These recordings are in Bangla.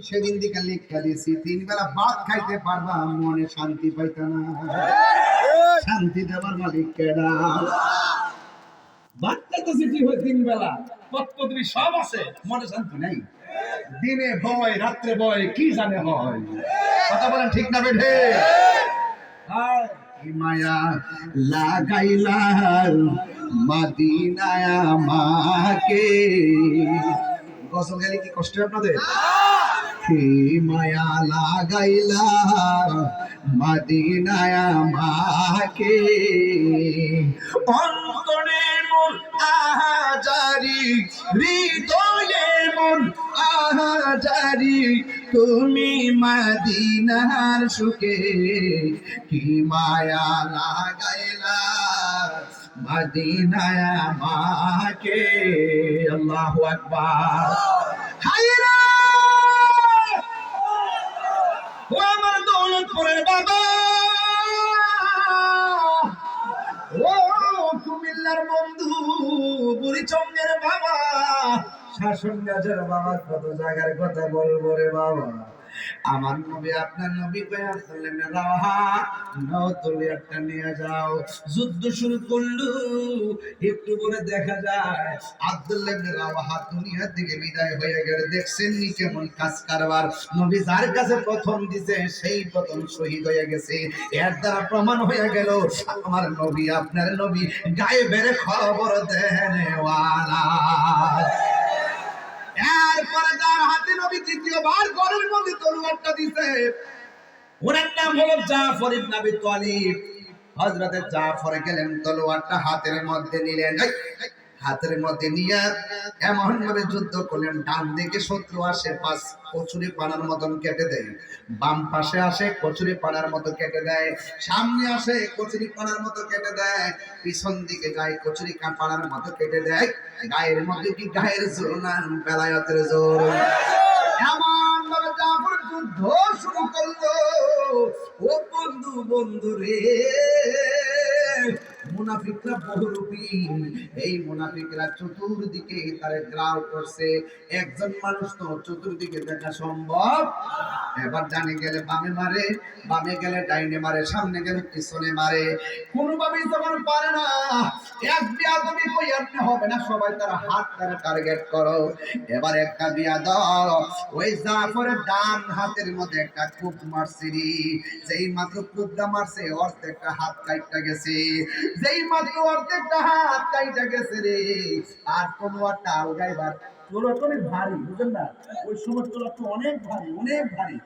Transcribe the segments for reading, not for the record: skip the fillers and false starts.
সেদিন দিকে লিখা দিয়েছি 3 বেলা ভাত খাইতে পারবা, মনে শান্তি পাইতা না। শান্তি দেবার মালিক কেডা? ভাত খাইতেছি ঠিক হয় 3 বেলা, পত্তরি সব আছে, মনে শান্তি নাই। দিনে ভয় রাত্রে ভয়, কি জানে হয়। কথা বলেন ঠিক না বেঠে? মায়া লাগাইলা মদিনায় আমাকে। গজল গাইলে কি কষ্ট আপনাদের? হে মায়া লাগাইলা মদিনায় আমাকে, অন্তরে মন আহাজারি, হৃদয়ে মন আহাজারি, তুমি মদিনার সুখে কি মায়া লাগাইলা মদিনায় আমাকে। আল্লাহু আকবার। হায়রে ও আমার দৌলতপুরের বাবা, ও কুমিল্লার বন্ধু, বুড়িচঙ্গের বাবা, শাসন গাছের বাবা, কত জায়গার কথা বলবো রে বাবা। আমার নবী আপনার নবী কই আসলেন, রাহা নাও তুলে একটা নিয়ে যাও। যুদ্ধ শুরু করলো, একটু পরে দেখা যায় আব্দুল্লাহ ইবনে রাওয়াহা দুনিয়া থেকে বিদায় হয়ে গেলে। দেখছেন নি কেমন কাজ কারবার। নবী যার কাছে প্রথম দিছে সেই প্রথম শহীদ হয়ে গেছে। এর দ্বারা প্রমাণ হয়ে গেল আমার নবী আপনার নবী গায়েবের খবর দেন ওয়ালা। এরপরে যার হাতে নবী দ্বিতীয়বার ঘরের মধ্যে তলোয়ারটা দিছে, ওনার নাম হলো জাফর ইবনে আবি তালিব। হযরতে জাফর গেলেন, তলোয়ারটা হাতের মধ্যে নিলেন। হাতের মধ্যে নিয়ে এমন ভাবে যুদ্ধ করলেন, ডান দিকে শত্রু আসে পাঁচ কচুরি পানার মতন কেটে দেয়, বাম পাশে আসে কচুরি পানার মতো কেটে দেয়, সামনে আসে কচুরি পানার মতো কেটে দেয়, পিছন দিকে যায় কচুরি পানার মতো কেটে দেয়। গায়ের মধ্যে কি গায়ের জোর না বেলায়েতের জোর? এমন ভাবে জাফর যুদ্ধ শুরু করলো। ও বন্ধু, বন্ধু রে, মুনাফিকরা বহুরূপী। এই মুনাফিকরা চতুর্দিকে তারে গ্রাউ করছে। একজন মানুষ তো চতুর্দিকে দেখা সম্ভব। এবার ডানে গেলে বামে মারে, বামে গেলে ডাইনে মারে, সামনে গেলে পিছনে মারে, কোনোভাবেই যখন পারে না। এক বিয়াদবি কই আপনি হবে না, সবাই তারা হাত তারা টার্গেট করো। এবার একটা বিয়াদব ওই জাফরের ডান হাতের মধ্যে একটা কূপ মারছে রে। যেই মাত্র কূপটা মারছে অর্ধেকটা হাত কাইটা গেছে, যেই মাত্র অর্ধেকটা হাত কাইটা গেছে রে। আর কোনো একটা আলগাইবার তোলাটা অনেক ভারী, বুঝলেন না? ওই সময় তোলাটা অনেক ভারী, অনেক ভারী,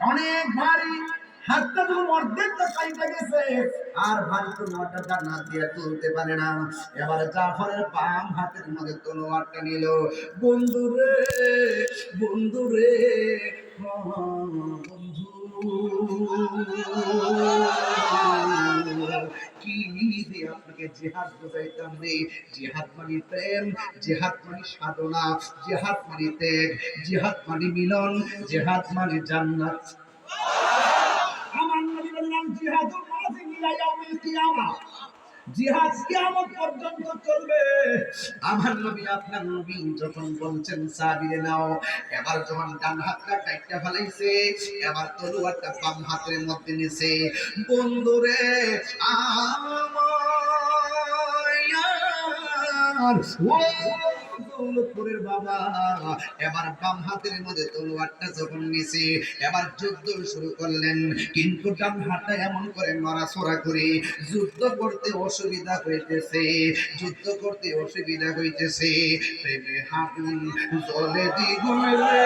অনেক ভারী। হাতটা যখন অর্ধেকটা কাইটা গেছে, আর ভারী তলোয়ারটা তার হাত দিয়ে তুলতে পারে না। এবারে জাফরের বাম হাতের মধ্যে তলোয়ারটা নিল। বন্ধু রে, বন্ধু রে, বন্ধু, কি দিয়ে আপনাকে জিহাদ বোঝাইতাম রে। জিহাদ মানে প্রেম, জিহাদ মানে সাধনা, জিহাদ মানে ত্যাগ, জিহাদ মানে মিলন, জিহাদ মানে জান্নাত। আমার নবী বললেন জিহাদুল মাযিন ইলা ইয়াউমিল কিয়ামা, জিহাদ কিয়ামত পর্যন্ত চলবে। আমার নবী আপনার নবী যখন বলছেন সাবিরে নাও, এবার যখন ডান হাতটা কাইটা ফেলাইছে, এবার তলোয়ারটা বাম হাতের মধ্যে নিছে। বন্ধুরে আমার ও দৌলতপুরের বাবা, এবার বাম হাতের মধ্যে তলোয়ারটা যখন নিছে, এবার যুদ্ধ শুরু করলেন। কিন্তু ডান হাতটা এমন করে নড়াচড়া করে যুদ্ধ করতে অসুবিধা হইতেছে, যুদ্ধ করতে অসুবিধা হইতেছে। প্রেমে আগুন জ্বলে দ্বিগুণ রে।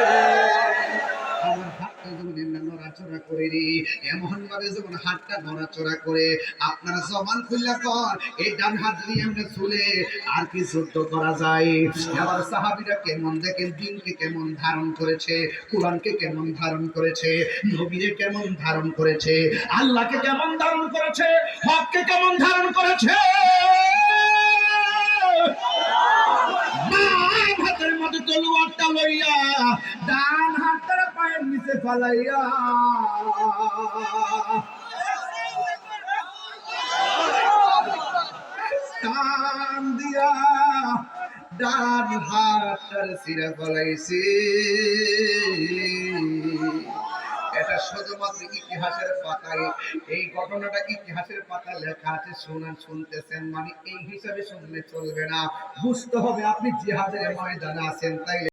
আমার হাতটা যখন নড়াচড়া করে রে, এমন ভাবে যখন হাতটা নড়াচড়া করে, আপনারা জবান খুললে পর এই ডান হাত দিয়ে আমরা চলে আর কি যুদ্ধ করা যায়। এবার সাহাবীরা কেমন দেখেন, দিনকে কেমন ধারণ করেছে, কোরআনকে কেমন ধারণ করেছে, নবীরে কেমন ধারণ করেছে, আল্লাহকে কেমন ধারণ করেছে, হককে কেমন ধারণ করেছে। বাম হাতের মধ্যে তলোয়ারটা লইয়া ডান হাতটা পায়ের নিচে ফালাইয়া টান দিয়া ডান হাতটার সিরা ফলাইছে। শুধুমাত্র ইতিহাসের পাতায় এই ঘটনাটা ইতিহাসের পাতায় লেখা আছে, শুনতেছেন মানে এই হিসাবে শুনলে চলবে না, বুঝতে হবে আপনি জিহাদের ময়দানে আছেন। তাই